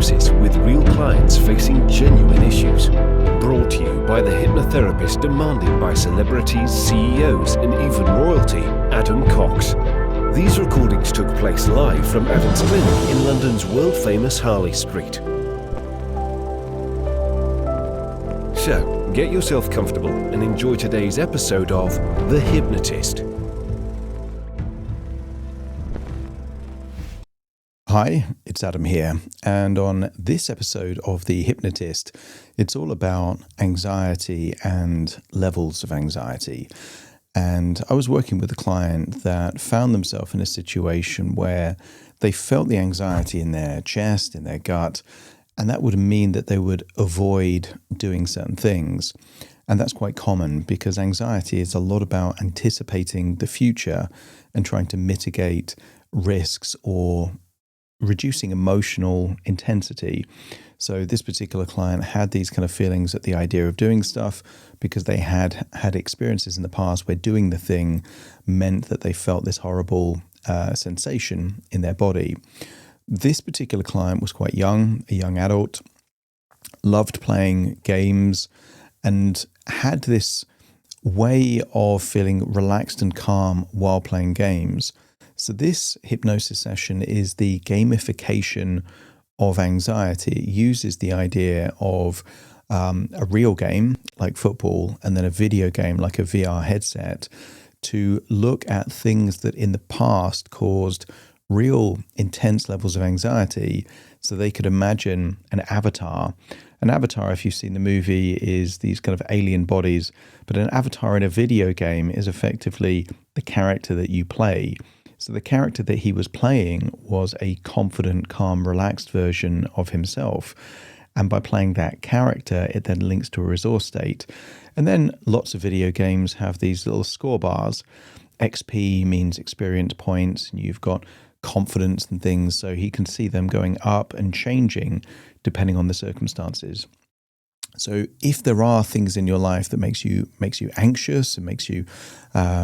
hypnosis with real clients facing genuine issues. Brought to you by the hypnotherapist demanded by celebrities, CEOs, and even royalty, Adam Cox. These recordings took place live from Evans Clinic in London's world-famous Harley Street. So, get yourself comfortable and enjoy today's episode of The Hypnotist. Hi, it's Adam here, and on this episode of The Hypnotist, it's all about anxiety and levels of anxiety. And I was working with a client that found themselves in a situation where they felt the anxiety in their chest, in their gut, and that would mean that they would avoid doing certain things. And that's quite common because anxiety is a lot about anticipating the future and trying to mitigate risks or reducing emotional intensity. So this particular client had these kind of feelings at the idea of doing stuff because they had experiences in the past where doing the thing meant that they felt this horrible sensation in their body. This particular client was quite young, a young adult, loved playing games, and had this way of feeling relaxed and calm while playing games. So this hypnosis session is the gamification of anxiety. It uses the idea of a real game like football and then a video game like a VR headset to look at things that in the past caused real intense levels of anxiety, so they could imagine an avatar. An avatar, if you've seen the movie, is these kind of alien bodies, but an avatar in a video game is effectively the character that you play. So the character that he was playing was a confident, calm, relaxed version of himself. And by playing that character, it then links to a resource state. And then lots of video games have these little score bars. XP means experience points, and you've got confidence and things. So he can see them going up and changing depending on the circumstances. So if there are things in your life that makes you anxious and makes you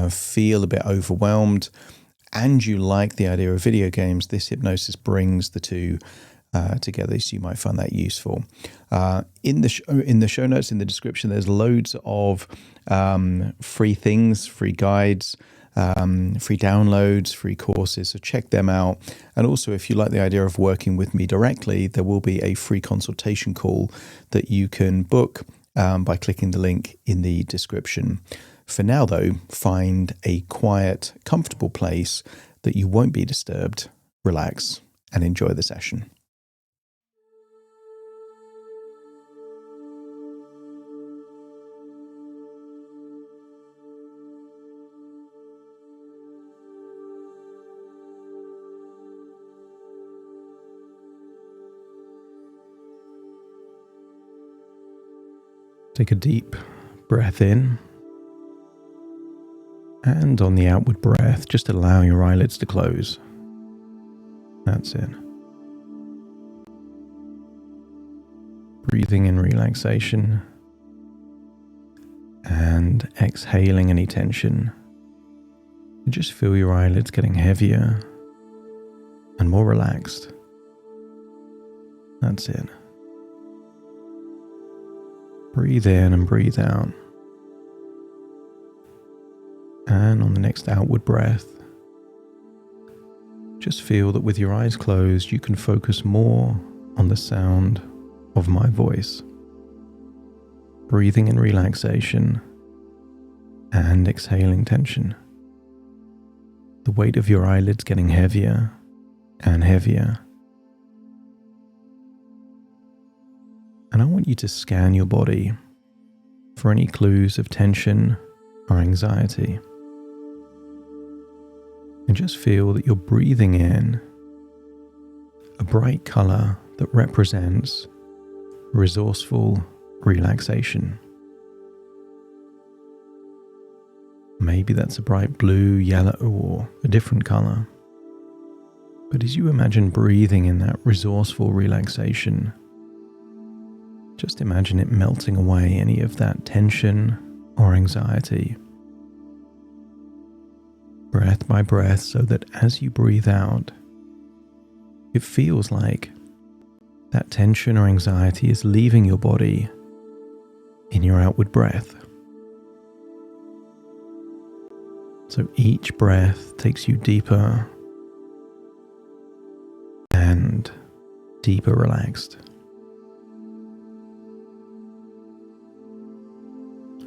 feel a bit overwhelmed, and you like the idea of video games, this hypnosis brings the two together, so you might find that useful. In the show notes, in the description, there's loads of free things, free guides, free downloads, free courses, so check them out. And also, if you like the idea of working with me directly, there will be a free consultation call that you can book by clicking the link in the description. For now, though, find a quiet, comfortable place that you won't be disturbed, relax, and enjoy the session. Take a deep breath in. And on the outward breath, just allow your eyelids to close. That's it. Breathing in relaxation and exhaling any tension. And just feel your eyelids getting heavier and more relaxed. That's it. Breathe in and breathe out. And on the next outward breath, just feel that with your eyes closed, you can focus more on the sound of my voice. Breathing in relaxation and exhaling tension. The weight of your eyelids getting heavier and heavier. And I want you to scan your body for any clues of tension or anxiety. And just feel that you're breathing in a bright color that represents resourceful relaxation. Maybe that's a bright blue, yellow, or a different color. But as you imagine breathing in that resourceful relaxation, just imagine it melting away any of that tension or anxiety. Breath by breath, so that as you breathe out, it feels like that tension or anxiety is leaving your body in your outward breath. So each breath takes you deeper and deeper relaxed.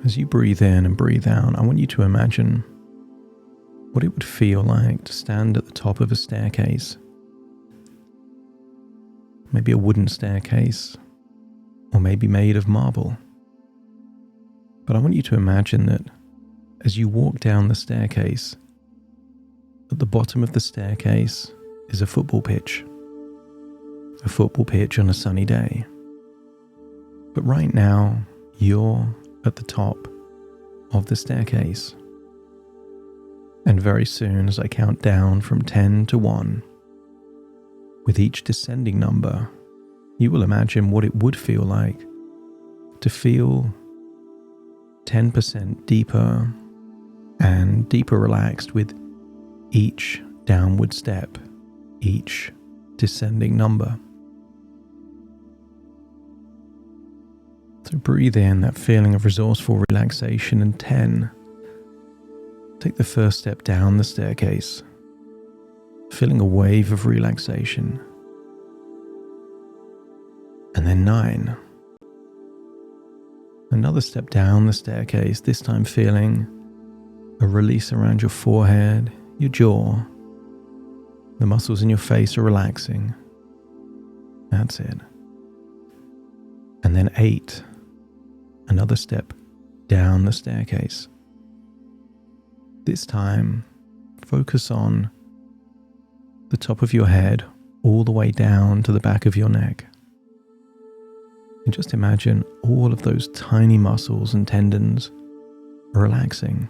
As you breathe in and breathe out, I want you to imagine what it would feel like to stand at the top of a staircase. Maybe a wooden staircase, or maybe made of marble. But I want you to imagine that as you walk down the staircase, at the bottom of the staircase is a football pitch. A football pitch on a sunny day. But right now, you're at the top of the staircase. And very soon, as I count down from 10 to 1, with each descending number, you will imagine what it would feel like to feel 10% deeper and deeper relaxed with each downward step, each descending number. So breathe in that feeling of resourceful relaxation, and 10. Take the first step down the staircase, feeling a wave of relaxation. And then 9. Another step down the staircase, this time feeling a release around your forehead, your jaw. The muscles in your face are relaxing. That's it. And then 8. Another step down the staircase. This time, focus on the top of your head all the way down to the back of your neck. And just imagine all of those tiny muscles and tendons relaxing.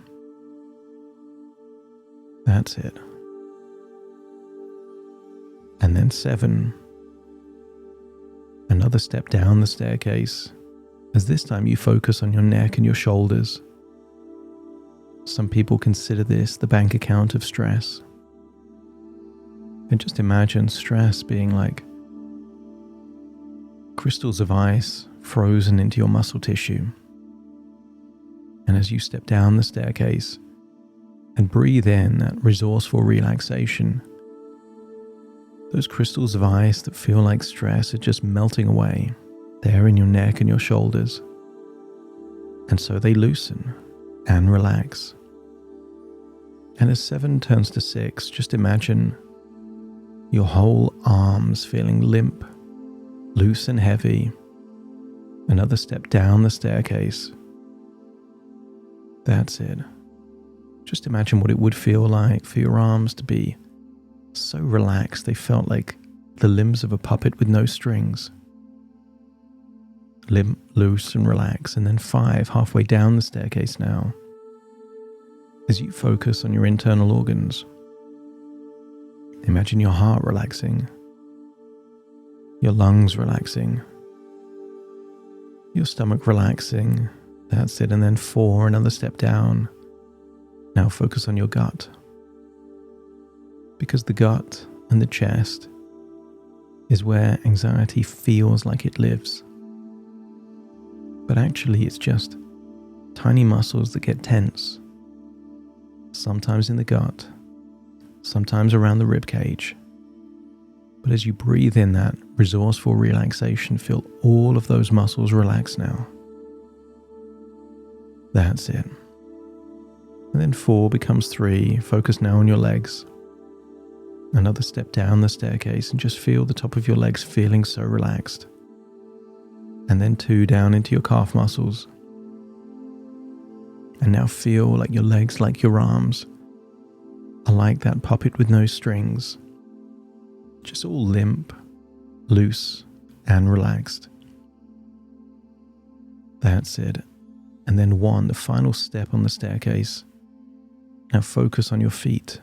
That's it. And then 7. Another step down the staircase, as this time you focus on your neck and your shoulders. Some people consider this the bank account of stress. And just imagine stress being like crystals of ice frozen into your muscle tissue. And as you step down the staircase and breathe in that resourceful relaxation, those crystals of ice that feel like stress are just melting away there in your neck and your shoulders. And so they loosen and relax. And as 7 turns to 6, just imagine your whole arms feeling limp, loose and heavy. Another step down the staircase. That's it. Just imagine what it would feel like for your arms to be so relaxed they felt like the limbs of a puppet with no strings. Limp, loose and relax. And then 5, halfway down the staircase now, as you focus on your internal organs. Imagine your heart relaxing, your lungs relaxing, your stomach relaxing. That's it. And then 4, another step down. Now focus on your gut. Because the gut and the chest is where anxiety feels like it lives. But actually it's just tiny muscles that get tense. Sometimes in the gut, sometimes around the rib cage. But as you breathe in that resourceful relaxation, feel all of those muscles relax now. That's it. And then 4 becomes 3. Focus now on your legs. Another step down the staircase and just feel the top of your legs feeling so relaxed. And then 2 down into your calf muscles. And now feel like your legs, like your arms, are like that puppet with no strings. Just all limp, loose, and relaxed. That's it. And then 1, the final step on the staircase. Now focus on your feet,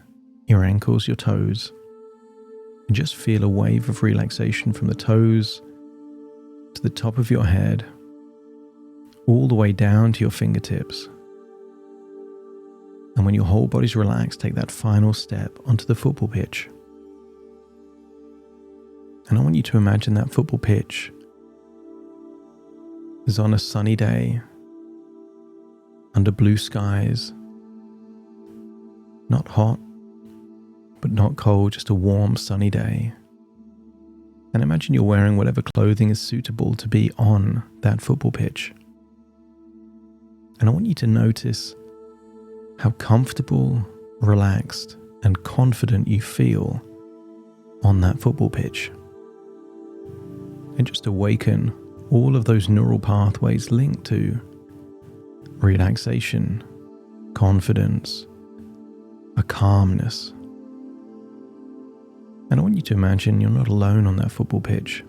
your ankles, your toes. And just feel a wave of relaxation from the toes to the top of your head, all the way down to your fingertips. And when your whole body's relaxed, take that final step onto the football pitch. And I want you to imagine that football pitch is on a sunny day, under blue skies, not hot, but not cold, just a warm, sunny day. And imagine you're wearing whatever clothing is suitable to be on that football pitch. And I want you to notice how comfortable, relaxed, and confident you feel on that football pitch. And just awaken all of those neural pathways linked to relaxation, confidence, a calmness. And I want you to imagine you're not alone on that football pitch.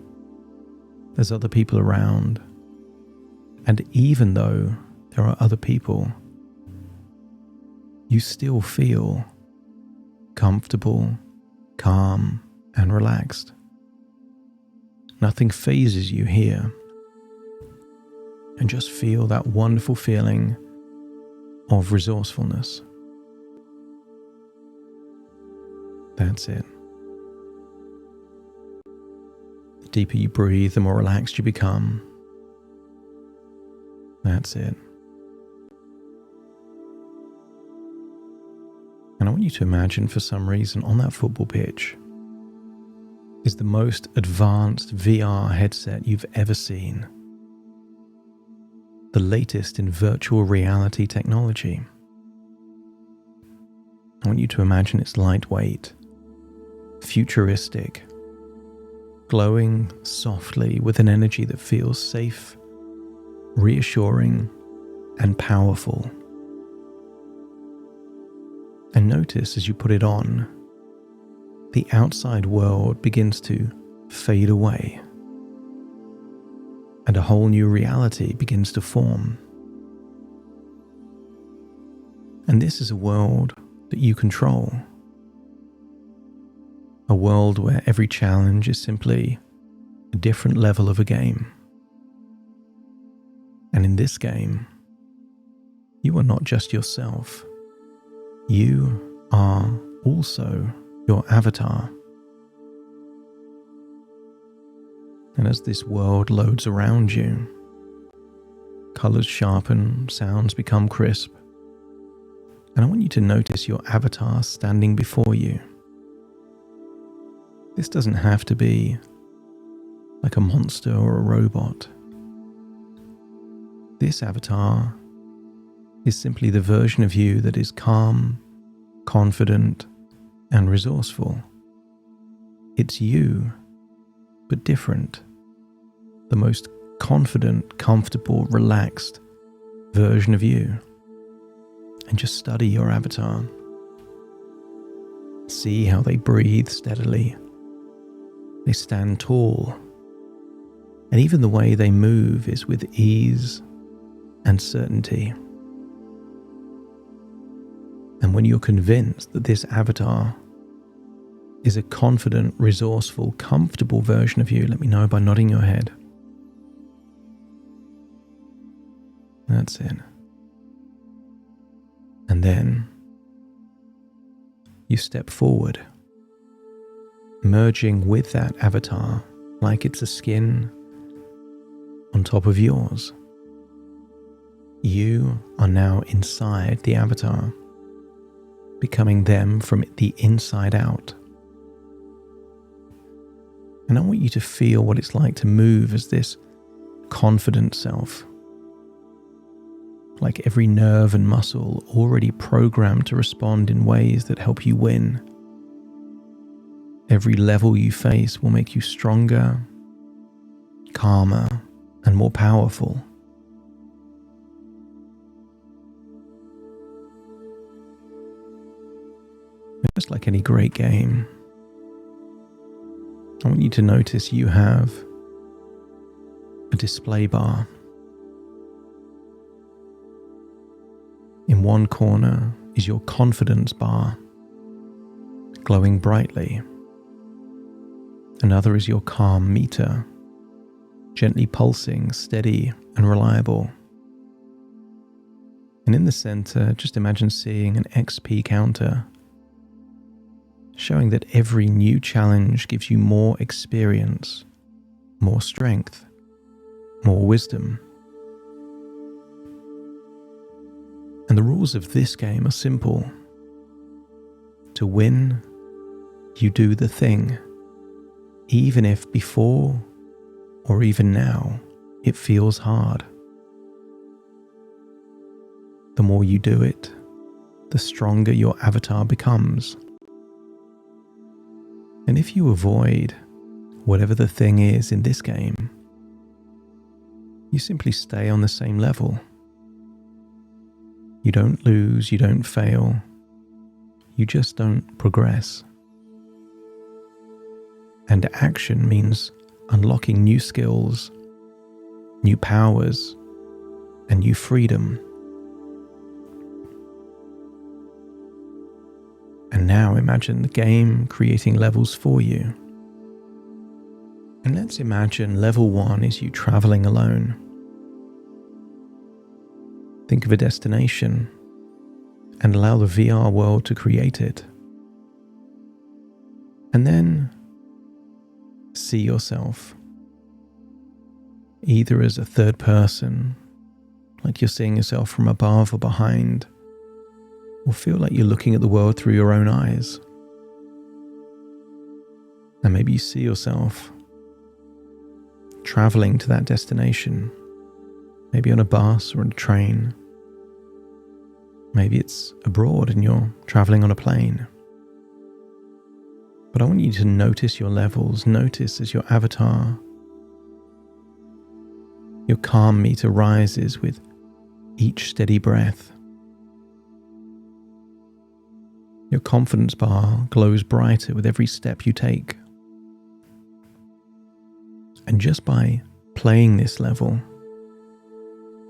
There's other people around. And even though there are other people, you still feel comfortable, calm, and relaxed. Nothing phases you here. And just feel that wonderful feeling of resourcefulness. That's it. The deeper you breathe, the more relaxed you become. That's it. And I want you to imagine, for some reason, on that football pitch is the most advanced VR headset you've ever seen. The latest in virtual reality technology. I want you to imagine it's lightweight, futuristic, glowing softly with an energy that feels safe, reassuring, and powerful. And notice as you put it on, the outside world begins to fade away, and a whole new reality begins to form. And this is a world that you control. A world where every challenge is simply a different level of a game. And in this game, you are not just yourself. You are also your avatar. And as this world loads around you, colors sharpen, sounds become crisp. And I want you to notice your avatar standing before you. This doesn't have to be like a monster or a robot. This avatar is simply the version of you that is calm, confident, and resourceful. It's you, but different. The most confident, comfortable, relaxed version of you. And just study your avatar. See how they breathe steadily. They stand tall. And even the way they move is with ease and certainty. And when you're convinced that this avatar is a confident, resourceful, comfortable version of you, let me know by nodding your head. That's it. And then you step forward, merging with that avatar like it's a skin on top of yours. You are now inside the avatar, becoming them from the inside out. And I want you to feel what it's like to move as this confident self. Like every nerve and muscle already programmed to respond in ways that help you win. Every level you face will make you stronger, calmer, and more powerful. Just like any great game, I want you to notice you have a display bar. In one corner is your confidence bar, glowing brightly. Another is your calm meter, gently pulsing, steady and reliable. And in the center, just imagine seeing an XP counter showing that every new challenge gives you more experience, more strength, more wisdom. And the rules of this game are simple. To win, you do the thing, even if before or even now it feels hard. The more you do it, the stronger your avatar becomes. And if you avoid whatever the thing is in this game, you simply stay on the same level. You don't lose, you don't fail, you just don't progress. And action means unlocking new skills, new powers, and new freedom. And now imagine the game creating levels for you. And let's imagine level 1 is you traveling alone. Think of a destination and allow the VR world to create it. And then see yourself either as a third person, like you're seeing yourself from above or behind, or feel like you're looking at the world through your own eyes. And maybe you see yourself traveling to that destination, maybe on a bus or on a train. Maybe it's abroad and you're traveling on a plane. But I want you to notice your levels. Notice as your avatar, your calm meter rises with each steady breath. Your confidence bar glows brighter with every step you take. And just by playing this level,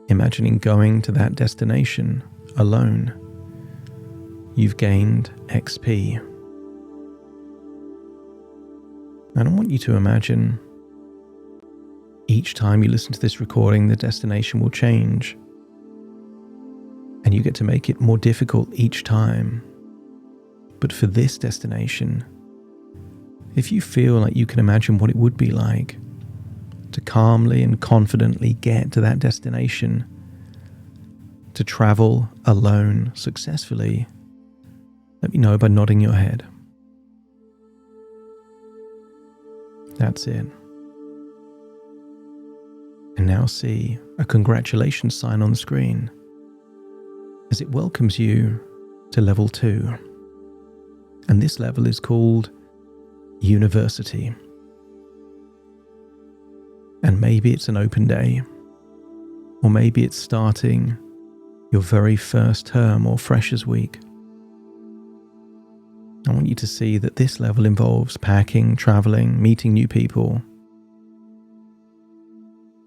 imagining going to that destination alone, you've gained XP. And I want you to imagine each time you listen to this recording, the destination will change. And you get to make it more difficult each time. But for this destination, if you feel like you can imagine what it would be like to calmly and confidently get to that destination, to travel alone successfully, let me know by nodding your head. That's it. And now see a congratulations sign on the screen as it welcomes you to level 2. And this level is called University. And maybe it's an open day, or maybe it's starting your very first term or freshers week. I want you to see that this level involves packing, traveling, meeting new people.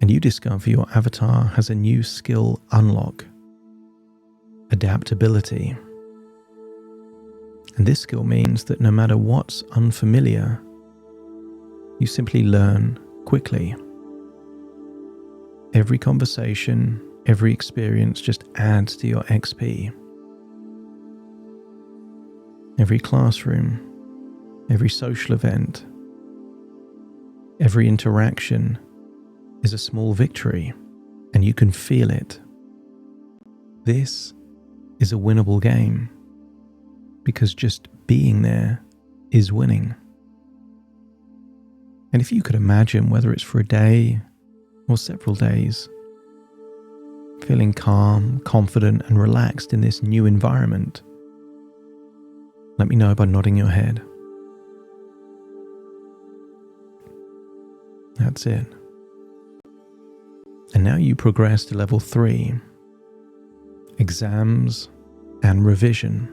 And you discover your avatar has a new skill unlock: adaptability. And this skill means that no matter what's unfamiliar, you simply learn quickly. Every conversation, every experience just adds to your XP. Every classroom, every social event, every interaction is a small victory, and you can feel it. This is a winnable game, because just being there is winning. And if you could imagine, whether it's for a day or several days, feeling calm, confident, and relaxed in this new environment, let me know by nodding your head. That's it. And now you progress to level 3, exams and revision.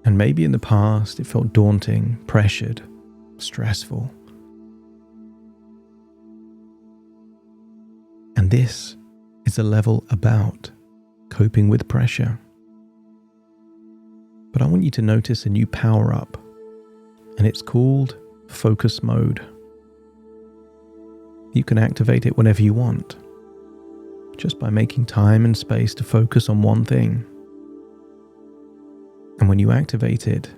And maybe in the past it felt daunting, pressured, stressful. And this is a level about coping with pressure. But I want you to notice a new power-up, and it's called Focus Mode. You can activate it whenever you want, just by making time and space to focus on one thing. And when you activate it,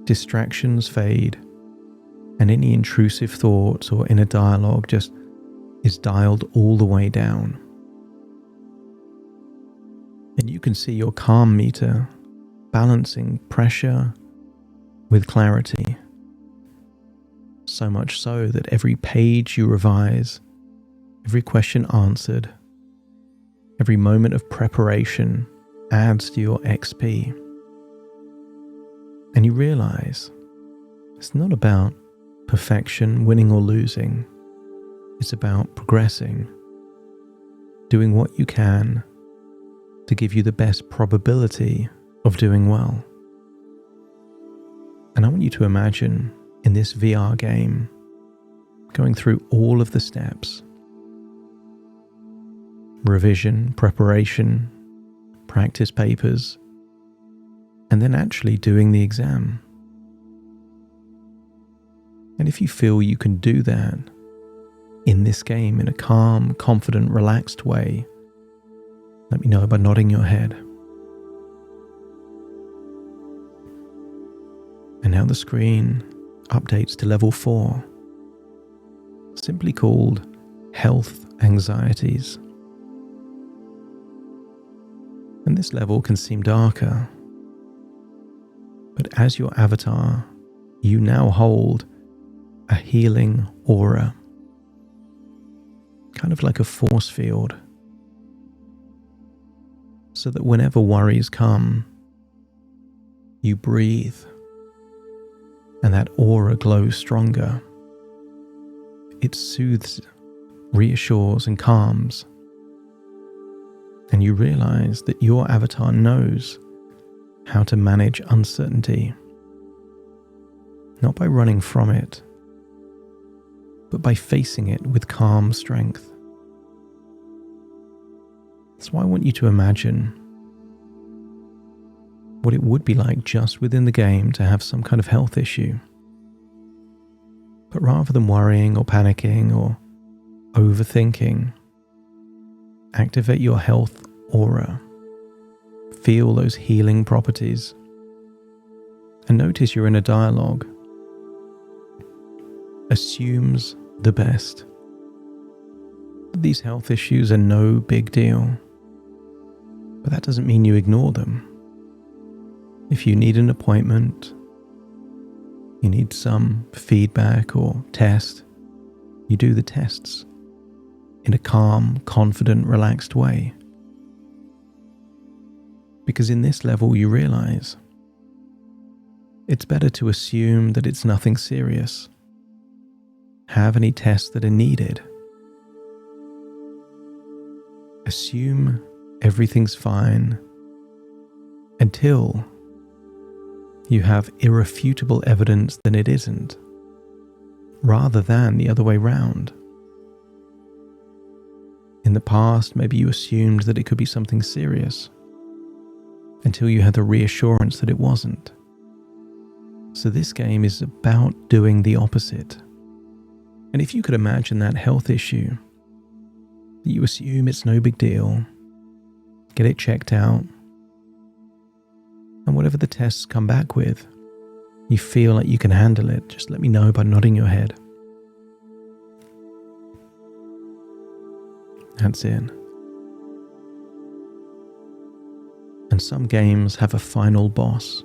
distractions fade, and any intrusive thoughts or inner dialogue just is dialed all the way down. And you can see your calm meter balancing pressure with clarity. So much so that every page you revise, every question answered, every moment of preparation adds to your XP. And you realize it's not about perfection, winning or losing. It's about progressing, doing what you can to give you the best probability of doing well. And I want you to imagine in this VR game going through all of the steps: revision, preparation, practice papers, and then actually doing the exam. And if you feel you can do that in this game in a calm, confident, relaxed way, let me know by nodding your head. And now the screen updates to level 4, simply called Health Anxieties. And this level can seem darker, but as your avatar, you now hold a healing aura, kind of like a force field, so that whenever worries come, you breathe, and that aura glows stronger. It soothes, reassures, and calms. And you realize that your avatar knows how to manage uncertainty, not by running from it, but by facing it with calm strength. So I want you to imagine what it would be like just within the game to have some kind of health issue. But rather than worrying or panicking or overthinking, activate your health aura. Feel those healing properties. And notice your inner dialogue assumes the best. These health issues are no big deal, but that doesn't mean you ignore them. If you need an appointment, you need some feedback or test, you do the tests in a calm, confident, relaxed way. Because in this level you realize it's better to assume that it's nothing serious. Have any tests that are needed. Assume everything's fine until you have irrefutable evidence that it isn't, rather than the other way round. In the past, maybe you assumed that it could be something serious until you had the reassurance that it wasn't. So this game is about doing the opposite. And if you could imagine that health issue, that you assume it's no big deal, get it checked out, and whatever the tests come back with, you feel like you can handle it, just let me know by nodding your head. That's it. And some games have a final boss,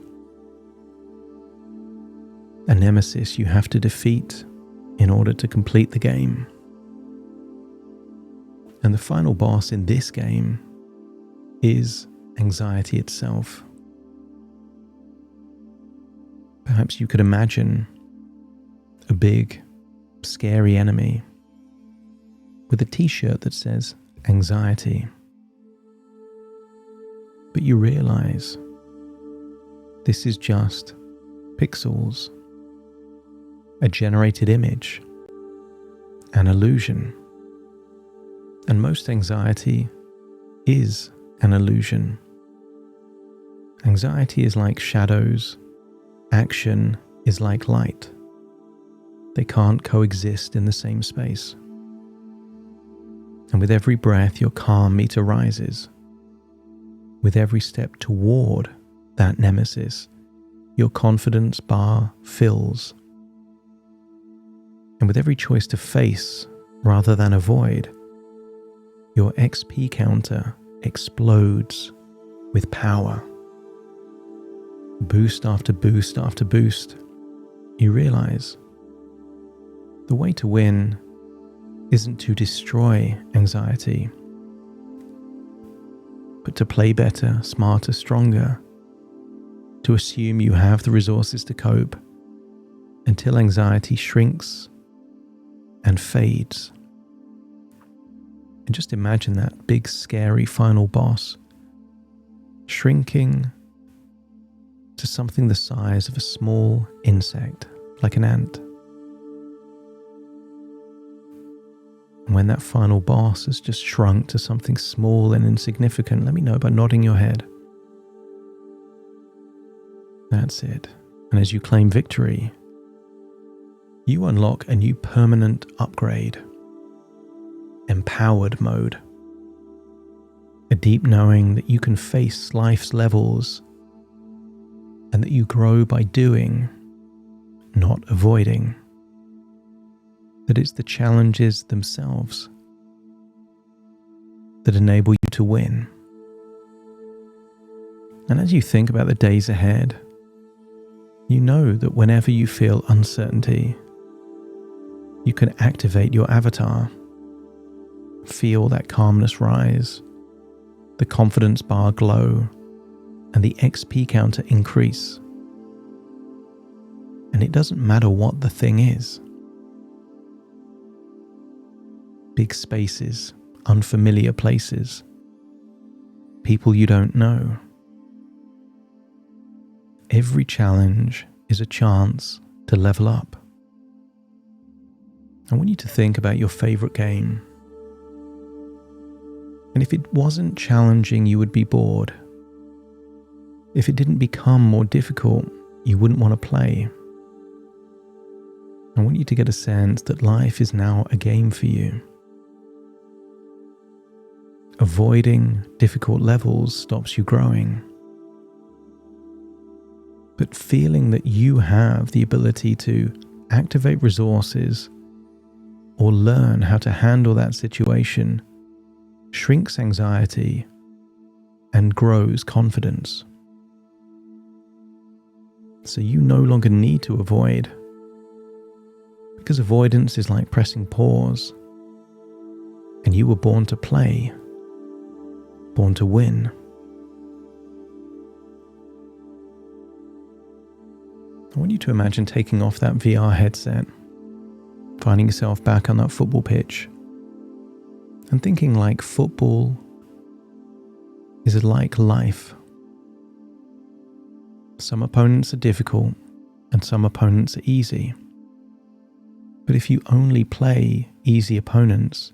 a nemesis you have to defeat in order to complete the game. And the final boss in this game is anxiety itself. Perhaps you could imagine a big, scary enemy with a t-shirt that says anxiety. But you realize this is just pixels, a generated image, an illusion. And most anxiety is an illusion. Anxiety is like shadows. Action is like light. They can't coexist in the same space. And with every breath, your calm meter rises. With every step toward that nemesis, your confidence bar fills. And with every choice to face rather than avoid, your XP counter explodes with power. Boost after boost after boost, you realize the way to win isn't to destroy anxiety, but to play better, smarter, stronger, to assume you have the resources to cope until anxiety shrinks and fades. And just imagine that big, scary final boss shrinking to something the size of a small insect, like an ant. And when that final boss has just shrunk to something small and insignificant, let me know by nodding your head. That's it. And as you claim victory, you unlock a new permanent upgrade. Empowered mode. A deep knowing that you can face life's levels and that you grow by doing, not avoiding. That it's the challenges themselves that enable you to win. And as you think about the days ahead, you know that whenever you feel uncertainty, you can activate your avatar. Feel that calmness rise, the confidence bar glow, and the XP counter increase. And it doesn't matter what the thing is. Big spaces, unfamiliar places, people you don't know. Every challenge is a chance to level up. I want you to think about your favorite game. And if it wasn't challenging, you would be bored. If it didn't become more difficult, you wouldn't want to play. I want you to get a sense that life is now a game for you. Avoiding difficult levels stops you growing. But feeling that you have the ability to activate resources or learn how to handle that situation shrinks anxiety and grows confidence. So you no longer need to avoid, because avoidance is like pressing pause, and you were born to play, born to win. I want you to imagine taking off that VR headset, finding yourself back on that football pitch, and thinking like football is like life. Some opponents are difficult and some opponents are easy. But if you only play easy opponents,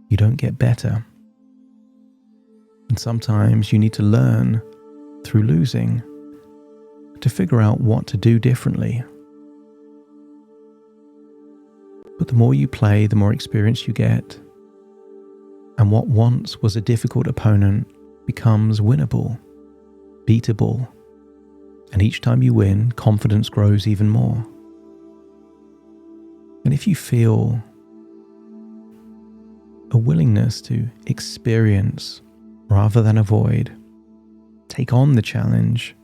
you don't get better. And sometimes you need to learn through losing to figure out what to do differently. But the more you play, the more experience you get. And what once was a difficult opponent becomes winnable, beatable. And each time you win, confidence grows even more. And if you feel a willingness to experience rather than avoid, take on the challenge,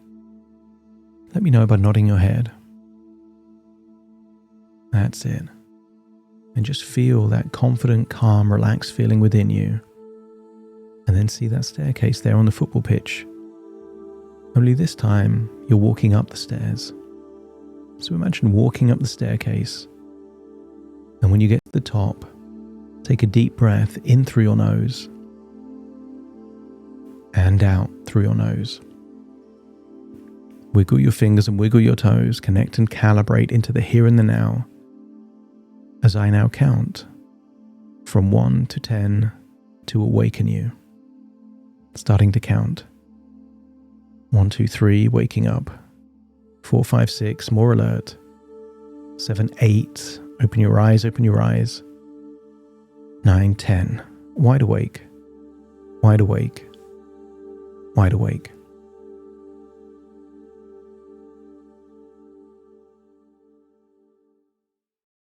let me know by nodding your head. That's it. And just feel that confident, calm, relaxed feeling within you. And then see that staircase there on the football pitch. Only this time, you're walking up the stairs. So imagine walking up the staircase. And when you get to the top, take a deep breath in through your nose and out through your nose. Wiggle your fingers and wiggle your toes, connect and calibrate into the here and the now. As I now count from 1 to 10 to awaken you. Starting to count. 1, 2, 3, waking up. 4, 5, 6, more alert. 7, 8, open your eyes, open your eyes. 9, 10, wide awake, wide awake, wide awake.